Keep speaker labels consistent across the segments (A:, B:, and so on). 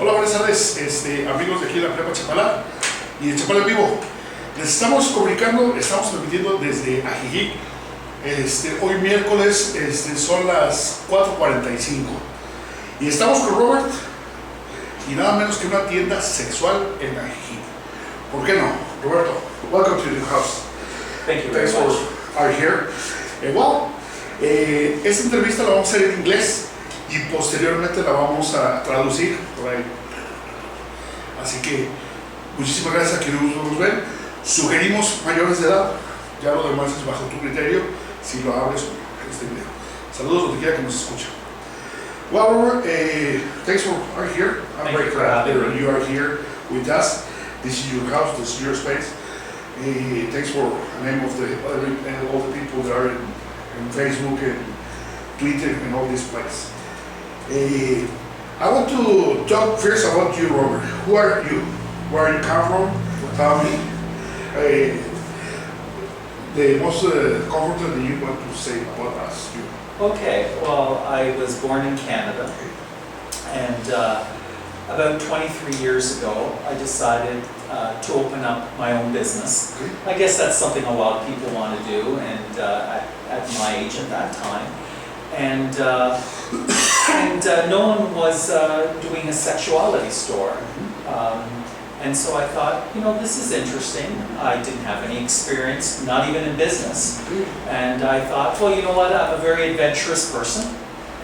A: Hola, buenas tardes, amigos de aquí de la Prepa Chapala y de Chapala en vivo. Les estamos comunicando, estamos transmitiendo desde Ajijic. Hoy miércoles son las 4:45 y estamos con Robert y nada menos que una tienda sexual en Ajijic. ¿Por qué no? Roberto, welcome to the house.
B: Thank you very much.
A: Thanks for are here. Esta entrevista la vamos a hacer en inglés y posteriormente la vamos a traducir por ahí. Así que muchísimas gracias a quienes nos ven. Sugerimos mayores de edad, ya lo demás es bajo tu criterio si lo abres en este video. Saludos donde quiera que nos escuchen. Well, Robert, thanks for being here. I'm very glad that you are here with us. This is your house, this is your space. Thanks for the name of all the people that are in Facebook and Twitter and all this place. I want to talk first about you, Robert. Who are you? Where you come from? Tell me. The most comfortable that you want to say about us. You.
B: Okay, well, I was born in Canada, and about 23 years ago, I decided to open up my own business.
A: Okay.
B: I guess that's something a lot of people want to do, and at my age at that time. And no one was doing a sexuality store. And so I thought, you know, this is interesting. I didn't have any experience, not even in business. And I thought, well, you know what, I'm a very adventurous person.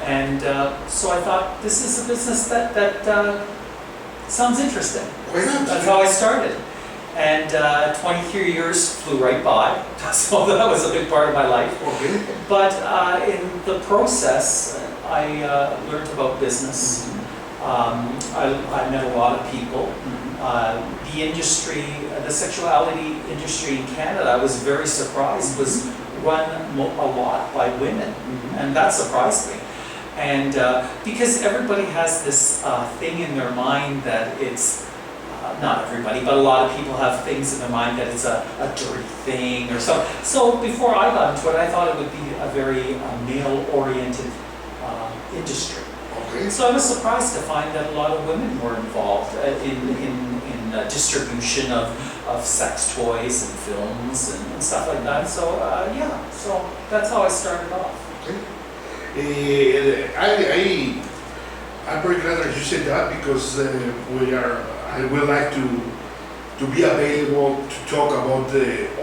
B: And so I thought, this is a business that sounds interesting. That's how I started. And 23 years flew right by, so that was a big part of my life.
A: Okay.
B: But in the process, I learned about business. I met a lot of people. The industry, the sexuality industry in Canada, I was very surprised, was run a lot by women, and that surprised me. And because everybody has this thing in their mind that it's, not everybody, but a lot of people have things in their mind that it's a dirty thing or so. So before I got into it, I thought it would be a very male-oriented industry.
A: Okay.
B: So I was surprised to find that a lot of women were involved in distribution of sex toys and films and stuff like that. So yeah, so that's how I started off.
A: Okay. I'm very glad that you said that because I would like to be available to talk about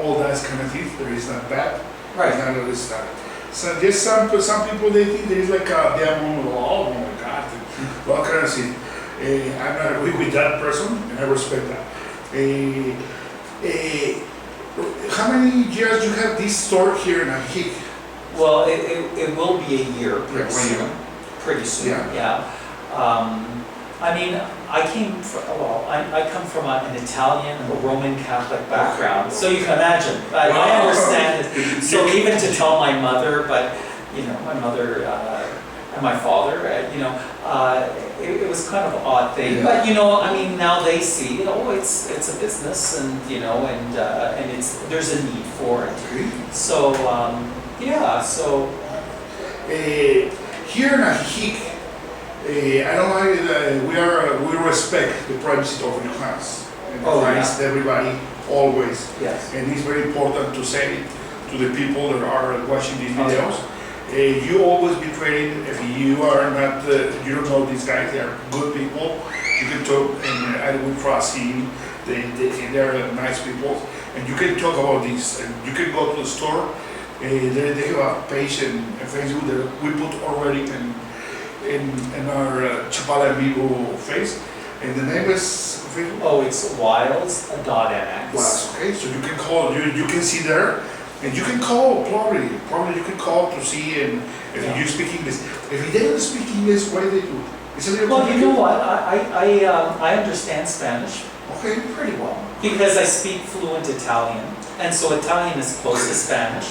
A: all that kind of things. There is not bad.
B: Right.
A: None of this stuff. So just some people they think there is like a demon or oh my God, what can I say? I'm not agree with that person and I respect that. How many years you have this store here in Ajijic?
B: Well, it will be a year pretty soon. Pretty soon, yeah. I mean, I come from an Italian, Roman Catholic background, so you can imagine. I understand it. So even to tell my mother, but you know, my mother and my father, you know, it was kind of an odd thing. Yeah. But you know, I mean, now they see, you know, it's a business, and you know, and there's a need for it. So yeah, so
A: here in Ajijic. I don't like we respect the privacy of your house and clients, everybody, always.
B: Yes.
A: And it's very important to say to the people that are watching these videos, you always be trained. If you are not, you don't know these guys, they are good people. You can talk, and I would trust him. They're nice people, and you can talk about this. And you can go to the store. They have a page in Facebook that we put already in our Chapala en Vivo face, and the name is Facebook?
B: Oh, it's wilds.mx.
A: Okay, so you can call, you can see there, and you can call probably you can call to see and if you speak English. If he doesn't speak English, what do they do?
B: Well, you know what? I understand Spanish.
A: Okay.
B: Pretty well because I speak fluent Italian, and so Italian is close to Spanish.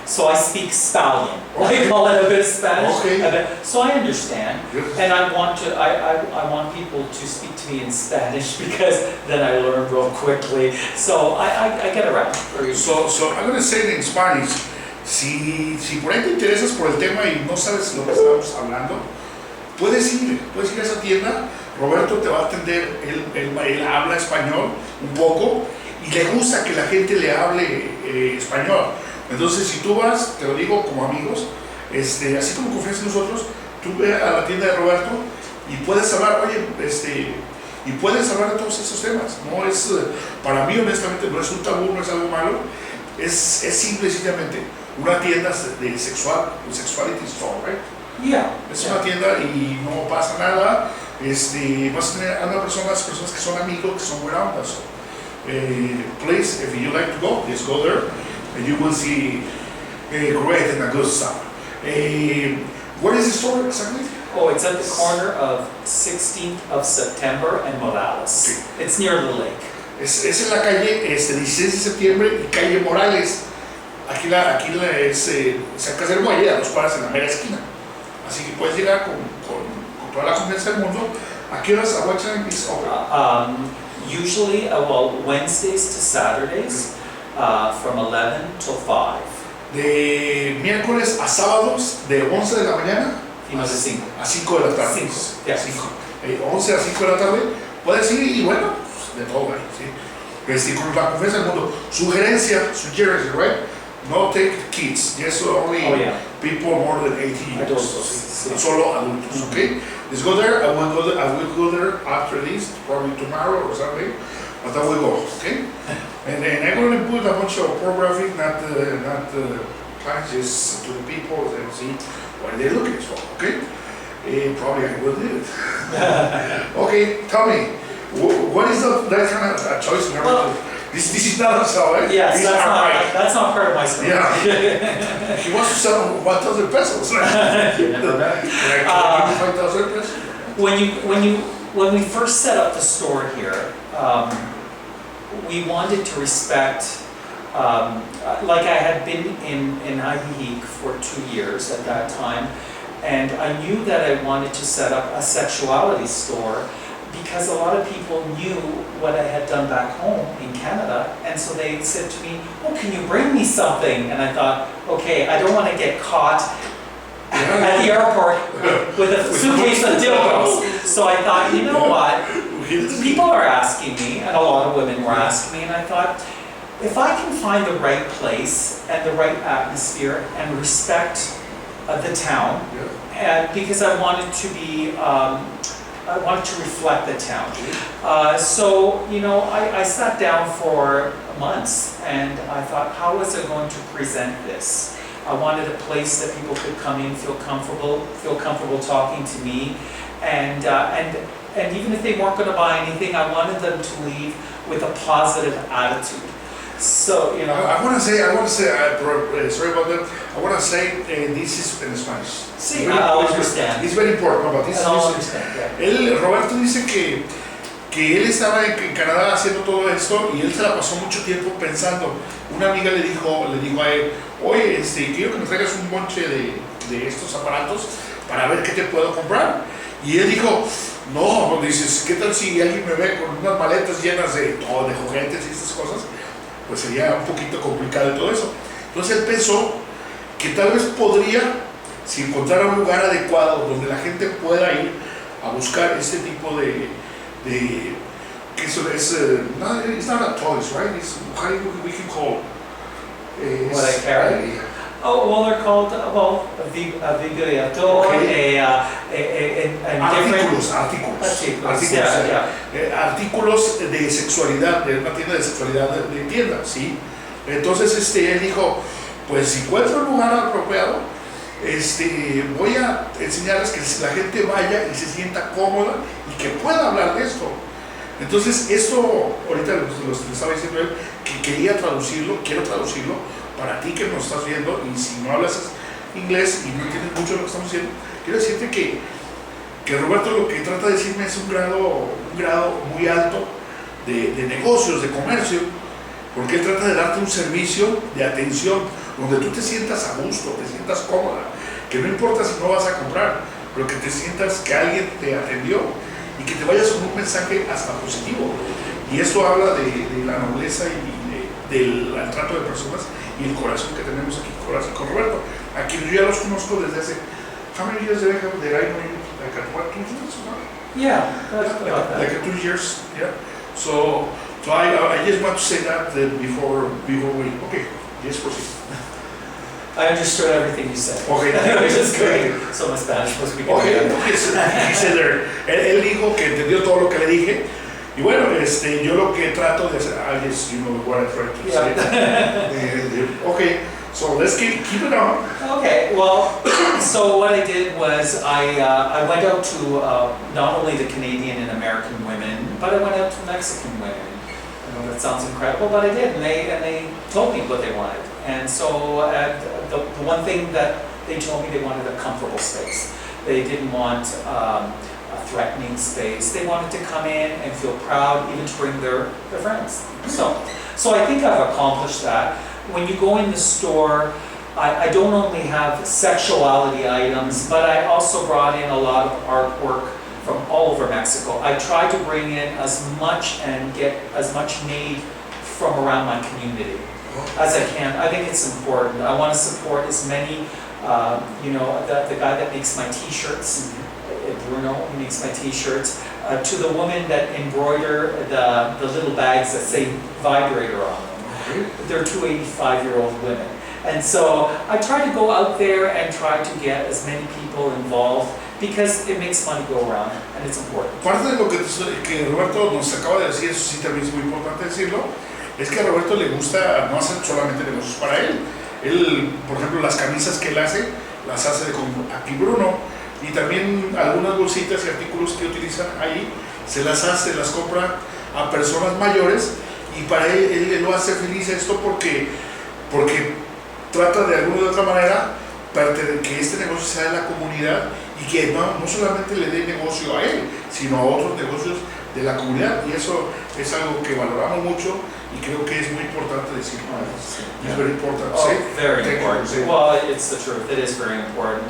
B: So I speak Spalian. I call it a bit of Spanish.
A: Okay.
B: So I understand, and I want people to speak to me in Spanish because then I learn real quickly. So I get around.
A: So I'm going to say it in Spanish. Si por ahí te interesas por el tema y no sabes lo que estamos hablando, puedes ir a esa tienda. Roberto te va a atender, él habla español un poco y le gusta que la gente le hable español. Entonces, si tú vas, te lo digo como amigos, así como confías en nosotros, tú ve a la tienda de Roberto y puedes hablar, y puedes hablar de todos esos temas. No es, para mí honestamente, no es un tabú, no es algo malo, es simple y sencillamente una tienda de sexuality store, right?
B: Yeah.
A: Es una tienda y no pasa nada. Vas a tener a una personas que son amigos, que son buena onda. So, please, if you like to go, just go there and you will see great and a good stuff. What is the store exactly?
B: Oh, it's at the corner of 16th of September and Morales.
A: Okay.
B: It's near the lake.
A: Es en la calle 16 de septiembre y calle Morales. Aquí es cerca del muelle, a 2 cuadras en la mera esquina. Así que puedes llegar con toda la confianza del mundo. ¿A qué horas? What time is open?
B: Usually, well, Wednesdays to Saturdays, from 11 till 5.
A: De miércoles a sábados, de 11 de la mañana
B: No, de 5.
A: a 5 de la tarde.
B: 5, yes.
A: 11 a 5 de la tarde, puedes ir y bueno, pues, de todo ahí, ¿sí? Con la confianza del mundo. Suggestion, right? No take kids, just only people more than 18 years.
B: Adultos.
A: Solo adultos, okay? Let's go there. I will go there after this, probably tomorrow or something, but I will go, okay? And then I'm going to put a bunch of pornography, not clients, just to the people and see what they're looking for, okay? Probably I will do it. Okay, tell me, what is that kind of choice?
B: Well,
A: this is not so, right?
B: Yes, that's not part of my story.
A: Yeah. He wants to sell 1,000 pesos. Like 5,000 pesos?
B: When we first set up the store here, we wanted to respect, like I had been in Ajijic for 2 years at that time, and I knew that I wanted to set up a sexuality store because a lot of people knew what I had done back home in Canada, and so they said to me, "Oh, can you bring me something?" And I thought, okay, I don't want to get caught at the airport with a suitcase of dildos. So I thought, you know what? People are asking me, and a lot of women were asking me, and I thought, if I can find the right place and the right atmosphere and respect the town, and because I wanted to be, I wanted to reflect the town. So, you know, I sat down for months and I thought, how was I going to present this? I wanted a place that people could come in, feel comfortable talking to me, and even if they weren't going to buy anything, I wanted them to leave with a positive attitude. So, you know,
A: I want to say, sorry about that. I want to say this is in Spanish.
B: Sí, I'll understand.
A: It's very important, but this
B: I'll
A: is.
B: understand, yeah.
A: Roberto dice que él estaba en Canadá haciendo todo esto y él se la pasó mucho tiempo pensando. Una amiga le dijo a él, oye, quiero que me traigas un bonche de estos aparatos para ver qué te puedo comprar. Y él dijo, no, dices, ¿qué tal si alguien me ve con unas maletas llenas de juguetes y estas cosas? Pues sería un poquito complicado y todo eso. Entonces él pensó que tal vez podría, si encontrara un lugar adecuado donde la gente pueda ir a buscar este tipo de que eso es, it's not a toys, right? It's how we can call
B: what I carry? Oh, well, they're called, a vibrator,
A: okay. Artículos de sexualidad, de una tienda de sexualidad de tienda, ¿sí? Entonces él dijo, pues si encuentro un lugar apropiado, voy a enseñarles que la gente vaya y se sienta cómoda y que pueda hablar de esto. Entonces esto, ahorita les estaba diciendo él, que quiero traducirlo para ti que nos estás viendo, y si no hablas inglés y no entiendes mucho lo que estamos diciendo, quiero decirte que Roberto lo que trata de decirme es un grado muy alto de negocios, de comercio, porque él trata de darte un servicio de atención donde tú te sientas a gusto, te sientas cómoda, que no importa si no vas a comprar, pero que te sientas que alguien te atendió y que te vayas con un mensaje hasta positivo. Y esto habla de la nobleza y del trato de personas y el corazón que tenemos aquí con Roberto, a quien yo ya los conozco desde hace how many years did I know you? Like at what, 2 years?
B: Yeah, that's about that.
A: Like 2 years, yeah. So I just want to say that before we, okay, yes, proceed.
B: I understood everything you said.
A: Okay.
B: Which is great. So my Spanish must be good.
A: Okay, he said there, él dijo que entendió todo lo que le dije. Y bueno, yo lo que trato de hacer, I guess you know what I try to say. Okay, so let's keep it on.
B: Okay, well, so what I did was I went out to not only the Canadian and American women, but I went out to Mexican women. I know that sounds incredible, but I did, and they told me what they wanted. And so the one thing that they told me, they wanted a comfortable space. They didn't want a threatening space. They wanted to come in and feel proud, even to bring their friends. So I think I've accomplished that. When you go in the store, I don't only have sexuality items, but I also brought in a lot of artwork from all over Mexico. I tried to bring in as much and get as much made from around my community as I can. I think it's important. I want to support as many, the guy that makes my t-shirts, Bruno, who makes my t-shirts, to the woman that embroider the little bags that say vibrator on them. They're 2 85-year-old women. And so I try to go out there and try to get as many people involved because it makes money go around and it's important.
A: Parte de lo que Roberto nos acaba de decir, eso sí también es muy importante decirlo, es que a Roberto le gusta no hacer solamente negocios para él. Él, por ejemplo, las camisas que él hace, las hace con aquí Bruno, y también algunas bolsitas y artículos que utilizan ahí, se las hace, las compra a personas mayores, y para él lo hace feliz esto porque trata de alguna u otra manera que este negocio sea de la comunidad y que no solamente le dé negocio a él, sino a otros negocios de la comunidad, y eso es algo que valoramos mucho y creo que es muy importante decirlo. Es very important.
B: Very important. Well, it's the truth. It is very important.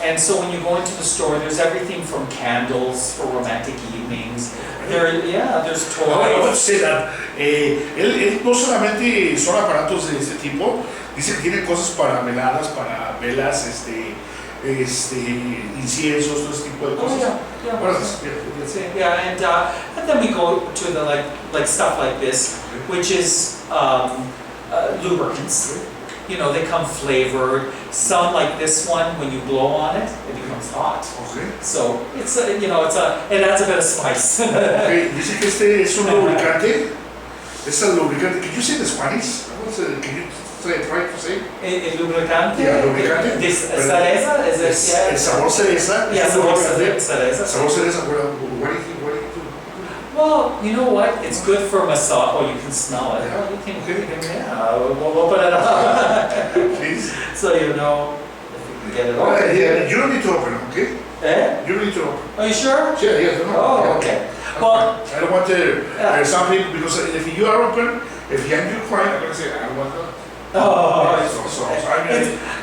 B: And so when you go into the store, there's everything from candles for romantic evenings. There's toys.
A: I want to say that él no solamente son aparatos de este tipo, dice que tiene cosas para veladas, para velas, inciensos, todo ese tipo de cosas.
B: And then we go to the like stuff like this, which is lubricants. You know, they come flavored. Some like this one, when you blow on it, it becomes hot.
A: Okay.
B: So it adds a bit of spice.
A: Okay. Dice que este es un lubricante. Es el lubricante. Can you say the Spanish? Can you try to say?
B: El lubricante.
A: Yeah, lubricante.
B: Cereza.
A: El sabor cereza.
B: Yeah, sabor cereza.
A: Sabor cereza. What do you do?
B: Well, you know what? It's good for massage. Oh, you can smell it.
A: Yeah.
B: We'll put it up.
A: Please.
B: So you know if you can get it open.
A: Yeah, you don't need to open, okay? You don't need to open.
B: Are you sure?
A: Yeah, no.
B: Oh, okay. Well,
A: I don't want to. Some people, because if you are open, if you have your client, I'm going to say, I want that.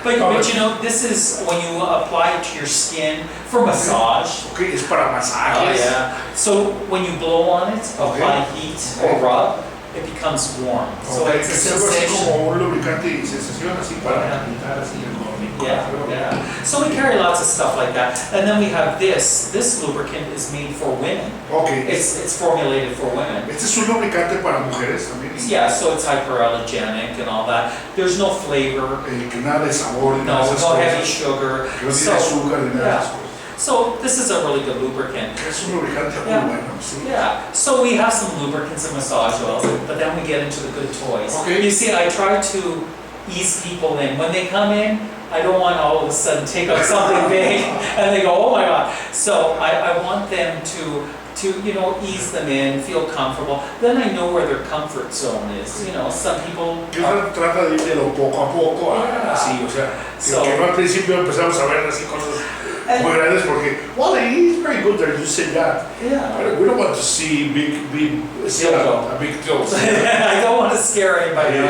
B: But you know, this is when you apply it to your skin for massage.
A: Okay, it's para masajes.
B: So when you blow on it, apply heat or rub, it becomes warm. So it's a sensation.
A: Como un lubricante y sensación así para quitar así el
B: So we carry lots of stuff like that. And then we have this. This lubricant is made for women.
A: Okay.
B: It's formulated for women.
A: Este es un lubricante para mujeres también.
B: Yeah, so it's hyperallergenic and all that. There's no flavor.
A: Nada de sabor.
B: No heavy sugar.
A: No tiene azúcar ni nada de eso.
B: So this is a really good lubricant.
A: Es un lubricante muy bueno, sí.
B: Yeah. So we have some lubricants and massage oils, but then we get into the good toys.
A: Okay.
B: You see, I try to ease people in. When they come in, I don't want to all of a sudden take up something big and they go, oh my God. So I want them to ease them in, feel comfortable. Then I know where their comfort zone is. You know, some people.
A: Trata de ir de lo poco a poco, así, o sea, que no al principio empezamos a ver así cosas muy grandes porque, well, it's very good that you said that.
B: Yeah.
A: But we don't want to see a big deal.
B: I don't want to scare anybody.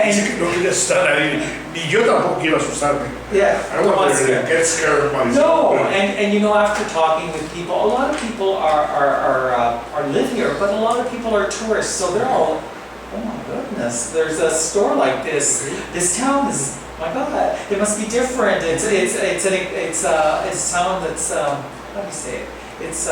A: Dice que no quiere estar ahí, ni yo tampoco quiero asustarme.
B: Yeah.
A: I don't want to get scared by
B: No, and you know, after talking with people, a lot of people are live here, but a lot of people are tourists, so they're all, oh my goodness, there's a store like this. This town is My God, it must be different. It's a sound that's how do you say it? It's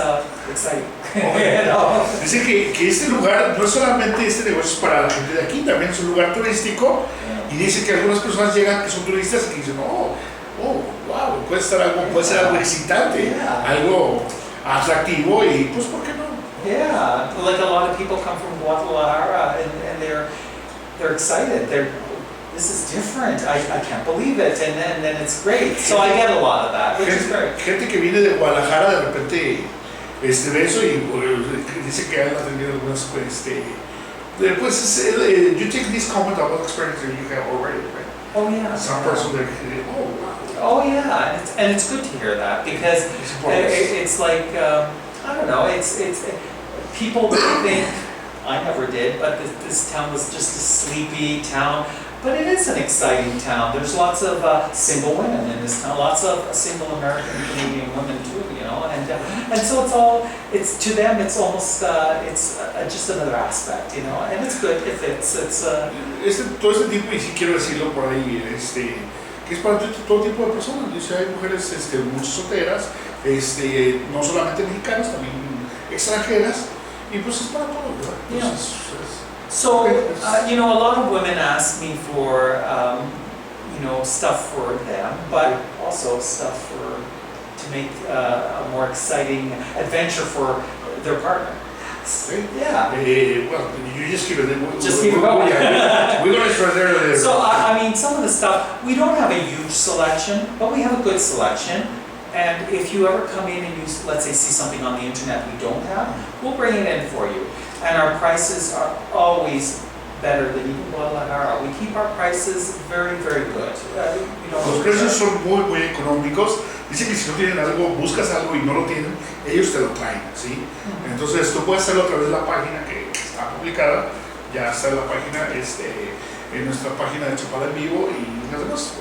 B: exciting.
A: Okay.
B: You know?
A: Dice que este lugar, no solamente este negocio es para la gente de aquí, también es un lugar turístico. Y dice que algunas personas llegan que son turistas y que dicen, oh, wow, puede ser algo excitante, algo atractivo y pues, ¿por qué no?
B: Yeah, like a lot of people come from Guadalajara and they're excited. This is different. I can't believe it, and then it's great. So I get a lot of that, which is great.
A: Gente que viene de Guadalajara de repente ve eso y dice que han atendido algunas you take this comment about experience that you have already, right?
B: Oh yeah.
A: Some person that oh wow.
B: Oh yeah, and it's good to hear that because it's like I don't know. It's people think I never did, but this town was just a sleepy town. But it is an exciting town. There's lots of single women in this town, lots of single American Canadian women too, you know, and so it's to them it's almost just another aspect, you know, and it's good if it's
A: todo este tipo, y sí quiero decirlo por ahí, que es para todo tipo de personas. Dice, hay mujeres muchas solteras, no solamente mexicanas, también extranjeras, y pues es para todos, ¿verdad? Entonces,
B: So, you know, a lot of women ask me for, you know, stuff for them, but also stuff to make a more exciting adventure for their partner.
A: Okay.
B: Yeah.
A: Well, you just keep it.
B: Just keep it going.
A: We're going to start there.
B: So, I mean, some of the stuff, we don't have a huge selection, but we have a good selection. And if you ever come in and you, let's say, see something on the internet we don't have, we'll bring it in for you. And our prices are always better than even Guadalajara. We keep our prices very, very good. You know,
A: los precios son muy, muy económicos. Dicen que si no tienen algo, buscas algo y no lo tienen, ellos te lo traen, ¿sí? Entonces tú puedes hacerlo a través de la página que está publicada. Ya está en la página, en nuestra página de Chapada en Vivo y las demás.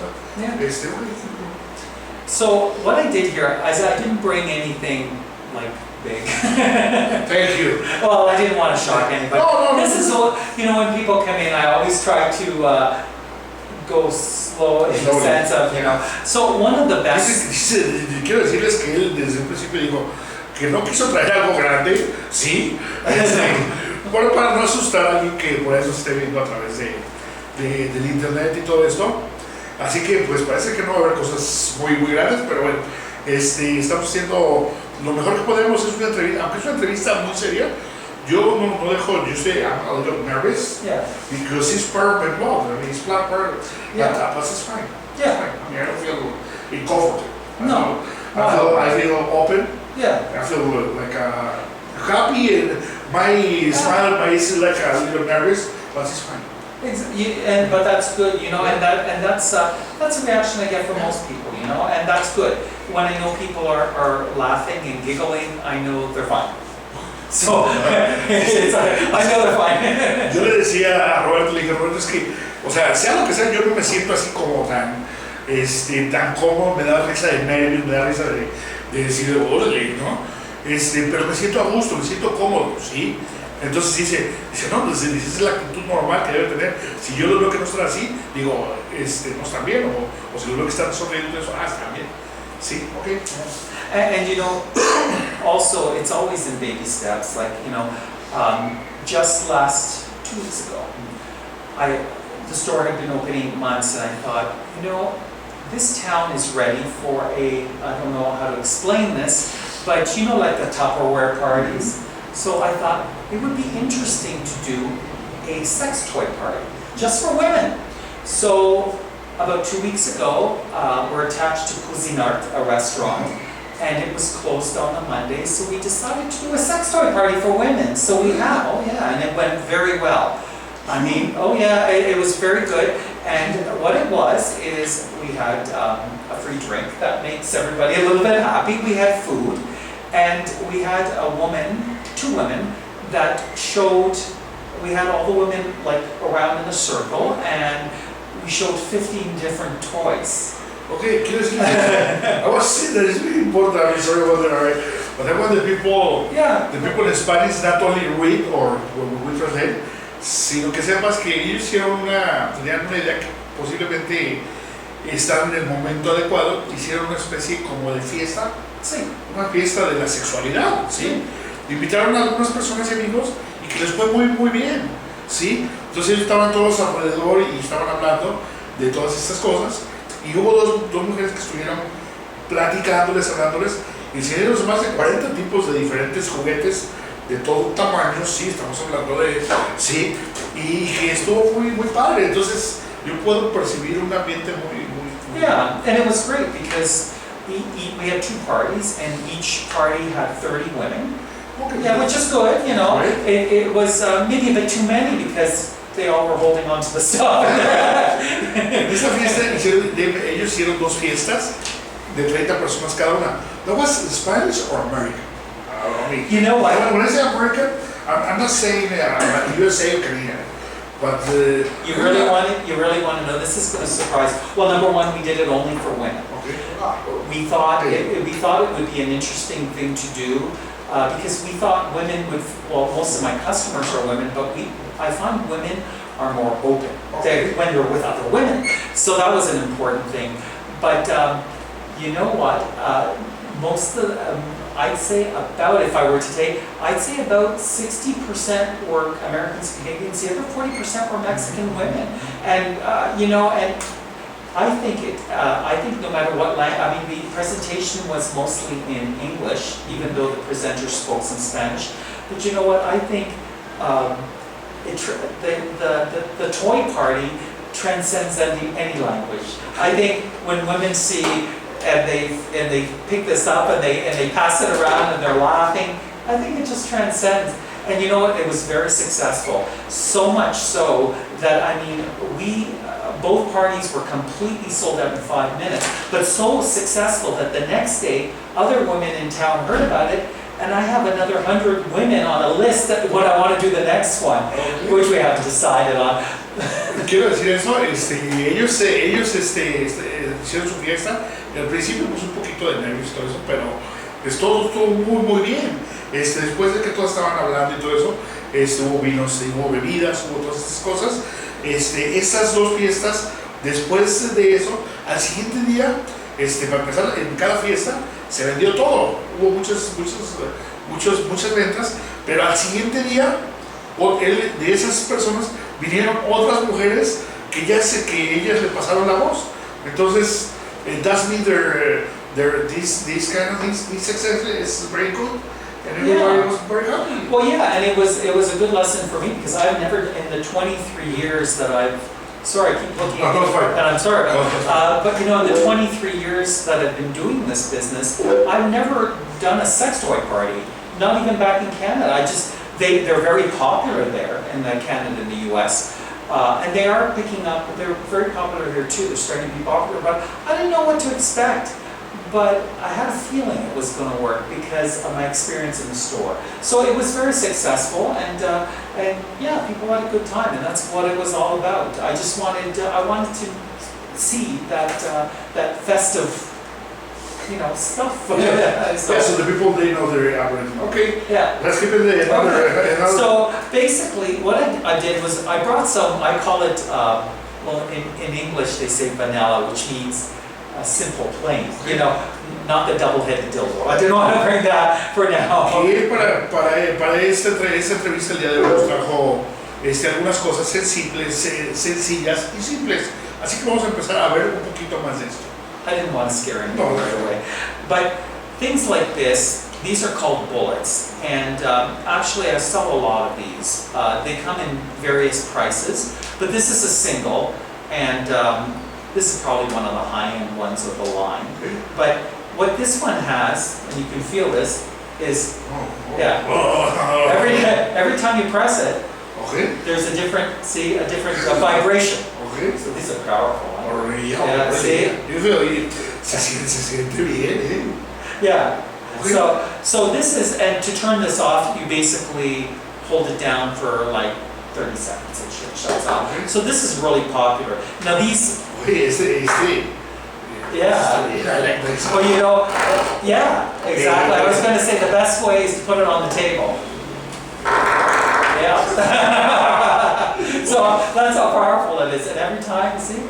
B: So what I did here is I didn't bring anything like big.
A: Thank you.
B: Well, I didn't want to shock anybody.
A: No.
B: This is, you know, when people come in, I always try to go slow in the sense of, you know. So one of the best.
A: Quiero decirles que él desde un principio dijo que no quiso traer algo grande, sí, bueno, para no asustar a alguien que por eso esté viendo a través del internet y todo esto. Así que pues parece que no va a haber cosas muy, muy grandes, pero bueno, estamos haciendo lo mejor que podemos. Es una entrevista, aunque es una entrevista muy seria, yo no dejo, you say I'm a little nervous, because he's part of my blog, I mean, he's part of it, but it's fine.
B: Yeah.
A: It's fine. I mean, I don't feel uncomfortable.
B: No.
A: I feel open.
B: Yeah.
A: I feel like happy, and my smile is like a little nervous, but it's fine.
B: But that's good, you know, and that's a reaction I get from most people, you know, and that's good. When I know people are laughing and giggling, I know they're fine. So, I know they're fine.
A: Yo le decía a Roberto, le dije, Roberto, es que, o sea lo que sea, yo no me siento así como tan cómodo, me da risa de nervios, me da risa de decir, órale, ¿no? Pero me siento a gusto, me siento cómodo, ¿sí? Entonces dice, no, pues esa es la actitud normal que debe tener. Si yo lo veo que no están así, digo, no están bien, o si lo veo que están sonriendo, eso, están bien. Sí, ok.
B: And you know, also, it's always in baby steps, like, you know, just 2 weeks ago, the store had been opening months, and I thought, you know, this town is ready for I don't know how to explain this, but you know, like the Tupperware parties. So I thought it would be interesting to do a sex toy party, just for women. So about 2 weeks ago, we're attached to Cuisinart, a restaurant, and it was closed on a Monday, so we decided to do a sex toy party for women. So we have, and it went very well. I mean, it was very good. And what it was is we had a free drink that makes everybody a little bit happy. We had food, and we had 2 women that showed, we had all the women like around in a circle, and we showed 15 different toys.
A: Okay, quiero decir, I was saying that it's really important. I'm sorry about that, alright? But I want the people in Spanish not only read or when we translate, sino que sepas que ellos tenían una idea que posiblemente están en el momento adecuado, hicieron una especie como de fiesta,
B: Sí.
A: una fiesta de la sexualidad, ¿sí? Invitaron a algunas personas y amigos y que les fue muy, muy bien, ¿sí? Entonces ellos estaban todos alrededor y estaban hablando de todas estas cosas y hubo dos mujeres que estuvieron platicándoles, hablándoles, y enseñaron más de 40 tipos de diferentes juguetes de todo tamaño, sí, estamos hablando de, sí, y que estuvo muy, muy padre. Entonces yo puedo percibir un ambiente muy
B: Yeah, and it was great because we had 2 parties and each party had 30 women.
A: Okay.
B: Yeah, which is good, you know.
A: Right.
B: It was maybe a bit too many because they all were holding on to the stuff.
A: En esta fiesta ellos hicieron 2 fiestas de 30 personas cada una. That was Spanish or American?
B: You know what?
A: When I say American, I'm not saying USA or Canadian, but
B: You really want to know? This is going to surprise. Well, number one, we did it only for women.
A: okay.
B: We thought it would be an interesting thing to do because we thought women would. Well, most of my customers are women, but I find women are more open when they're with other women. So that was an important thing. But you know what? Most of I'd say about, if I were to take, I'd say about 60% were Americans, Canadians, the other 40% were Mexican women. And, you know, and I think no matter what language, I mean, the presentation was mostly in English, even though the presenter spoke some Spanish. But you know what, I think the toy party transcends any language. I think when women see and they pick this up and they pass it around and they're laughing, I think it just transcends. And you know what? It was very successful. So much so that, I mean, both parties were completely sold out in 5 minutes, but so successful that the next day, other women in town heard about it, and I have another 100 women on a list that what I want to do the next one, which we haven't decided on.
A: Quiero decir eso, ellos hicieron su fiesta, y al principio pues un poquito de nervios y todo eso, pero todo estuvo muy muy bien. Después de que todos estaban hablando y todo eso, hubo vinos, hubo bebidas, hubo todas esas cosas. Esas 2 fiestas, después de eso, al siguiente día, para empezar, en cada fiesta se vendió todo, hubo muchas ventas, pero al siguiente día, de esas personas vinieron otras mujeres que ellas le pasaron la voz. Entonces, that's mean these kind of things, this success is very good, and everybody was very happy.
B: Well, yeah, and it was a good lesson for me because I've never, in the 23 years that I've, sorry, I keep looking at you, and I'm sorry, but you know, in the 23 years that I've been doing this business, I've never done a sex toy party, not even back in Canada. They're very popular there in Canada and the US. And they are picking up, they're very popular here too, they're starting to be popular, but I didn't know what to expect. But I had a feeling it was going to work because of my experience in the store. So it was very successful, and yeah, people had a good time, and that's what it was all about. I wanted to see that festive, you know, stuff.
A: Yeah, so the people, they know their algorithm. Okay,
B: yeah.
A: Let's keep it another.
B: So basically what I did was I brought some, I call it, well in English they say vanilla, which means simple, plain, you know, not the double-headed dildo. I didn't want to bring that for now.
A: Y para esta entrevista el día de hoy nos trajo algunas cosas sencillas y simples. Así que vamos a empezar a ver un poquito más de esto.
B: I didn't want to scare anyone right away. But things like this, these are called bullets. And actually I sell a lot of these. They come in various prices, but this is a single, and this is probably one of the high-end ones of the line. But what this one has, and you can feel this, is, yeah, every time you press it, there's a different vibration. So these are powerful. Yeah, see?
A: Se siente bien,
B: Yeah. So this is, and to turn this off, you basically hold it down for like 30 seconds and it shuts off. So this is really popular. Now these, yeah. Well, you know, yeah, exactly. I was going to say the best way is to put it on the table. Yeah. So that's how powerful it is. And every time, see?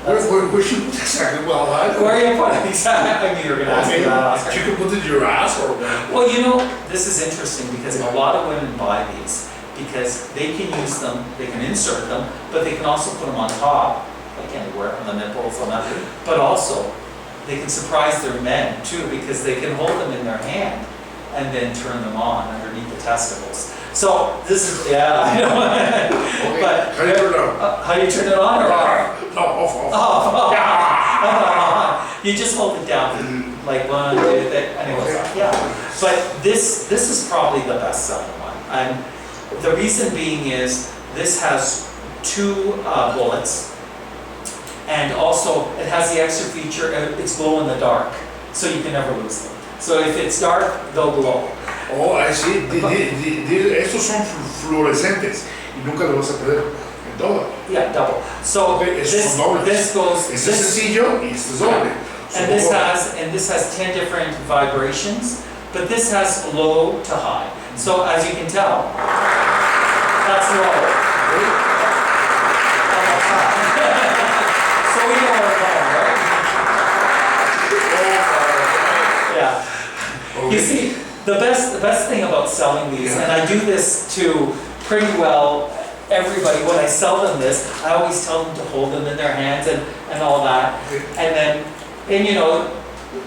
A: Where should you put exactly? Well,
B: Where are you putting exactly? I mean, you're going to ask me that, Oscar.
A: You can put it in your ass or what?
B: Well, you know, this is interesting because a lot of women buy these because they can use them, they can insert them, but they can also put them on top, like anywhere, on the nipples, on that, but also they can surprise their men too because they can hold them in their hand and then turn them on underneath the testicles. So this is, yeah, I know.
A: Okay.
B: But
A: How do you turn it on?
B: how do you turn it on or off?
A: No, off.
B: Oh,
A: Yeah.
B: you just hold it down, like 1, 2, 3, and it goes
A: Okay.
B: off. Yeah, but this is probably the best selling one, and the reason being is this has 2 bullets, and also it has the extra feature, it's glow in the dark, so you can never lose them. So if it's dark, they'll glow.
A: Oh, I see. Estos son fluorescentes y nunca lo vas a perder en todo.
B: Yeah, double. So
A: Okay, estos son dobles.
B: this goes.
A: Este es sencillo y este es doble.
B: And this has 10 different vibrations, but this has low to high. So as you can tell, that's low. So we know where we're going, right? Yeah. You see, the best thing about selling these, and I do this to pretty well everybody, when I sell them this, I always tell them to hold them in their hands and all that. And you know,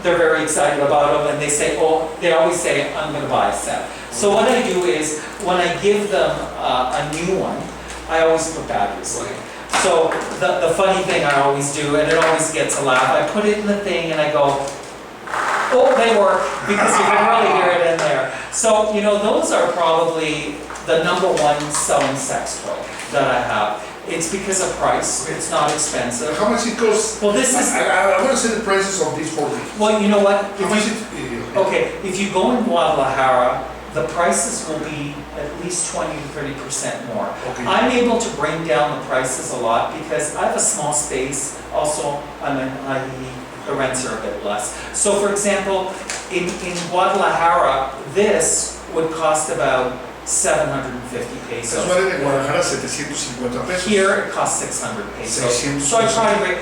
B: they're very excited about them, and they always say, I'm going to buy a set. So what I do is, when I give them a new one, I always put batteries in it. So the funny thing I always do, and it always gets a laugh, I put it in the thing and I go, oh, they work, because you can really hear it in there. So, you know, those are probably the #1 selling sex toy that I have. It's because of price, it's not expensive.
A: How much it costs?
B: Well, this is...
A: I want to see the prices of these 4 things.
B: Well, you know what?
A: How much it?
B: Okay, if you go in Guadalajara, the prices will be at least 20 to 30% more.
A: Okay.
B: I'm able to bring down the prices a lot because I have a small space. Also, I'm an IE, the rents are a bit less. So for example, in Guadalajara, this would cost about 750 pesos.
A: Eso vale en Guadalajara 750 pesos.
B: Here it costs 600 pesos.
A: 600
B: So I try to bring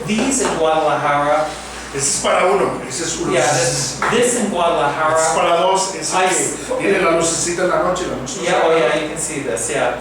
B: these in Guadalajara.
A: Ese es para uno, ese es uno.
B: Yeah, this in Guadalajara.
A: Este es para dos, ese que tiene la lucecita en la noche, la noche.
B: Yeah, oh yeah, you can see this, yeah.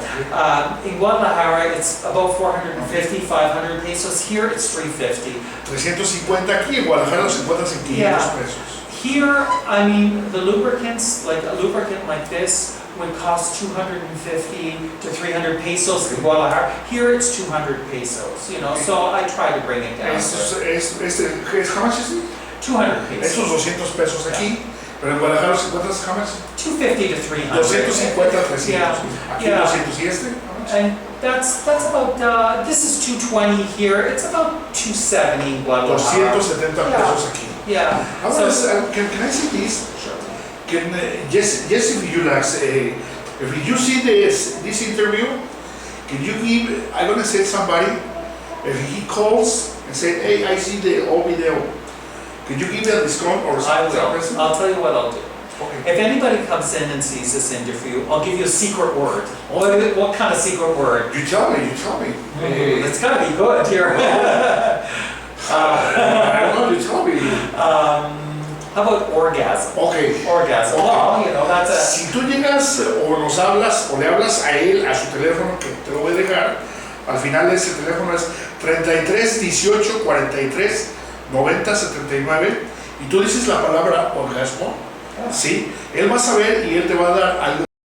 B: In Guadalajara, it's about 450, 500 pesos. Here, it's 350.
A: 350 aquí, en Guadalajara los encuentras en 500 pesos.
B: Here, I mean, the lubricants, like a lubricant like this, would cost 250 to 300 pesos in Guadalajara. Here, it's 200 pesos, you know, so I try to bring it down.
A: How much is it?
B: 200 pesos.
A: Estos 200 pesos aquí, pero en Guadalajara los encuentras, how much?
B: 250 to 300.
A: 250, 300.
B: Yeah.
A: Aquí
B: Yeah.
A: 200 y este, how much?
B: And that's about, this is 220 here, it's about 270 in Guadalajara.
A: 270 pesos aquí.
B: Yeah.
A: How
B: So-
A: much, can I see this?
B: Sure.
A: Can, yes, if you like, if you see this interview, can you give, I'm gonna say somebody, if he calls and say, hey, I see the whole video, can you give me a discount or
B: I
A: something?
B: will. I'll tell you what I'll do.
A: Okay.
B: If anybody comes in and sees this interview, I'll give you a secret word. What kind of secret word?
A: You tell me.
B: It's gotta be good here.
A: I don't know, you tell me.
B: How about orgasm?
A: Okay.
B: Orgasm.
A: Okay.
B: Well, you know, that's a...
A: Si tú llegas o nos hablas o le hablas a él, a su teléfono, que te lo voy a dejar, al final ese teléfono es 33 18 43 90 79 y tú dices la palabra orgasmo, ¿sí? Él va a saber y él te va a dar algo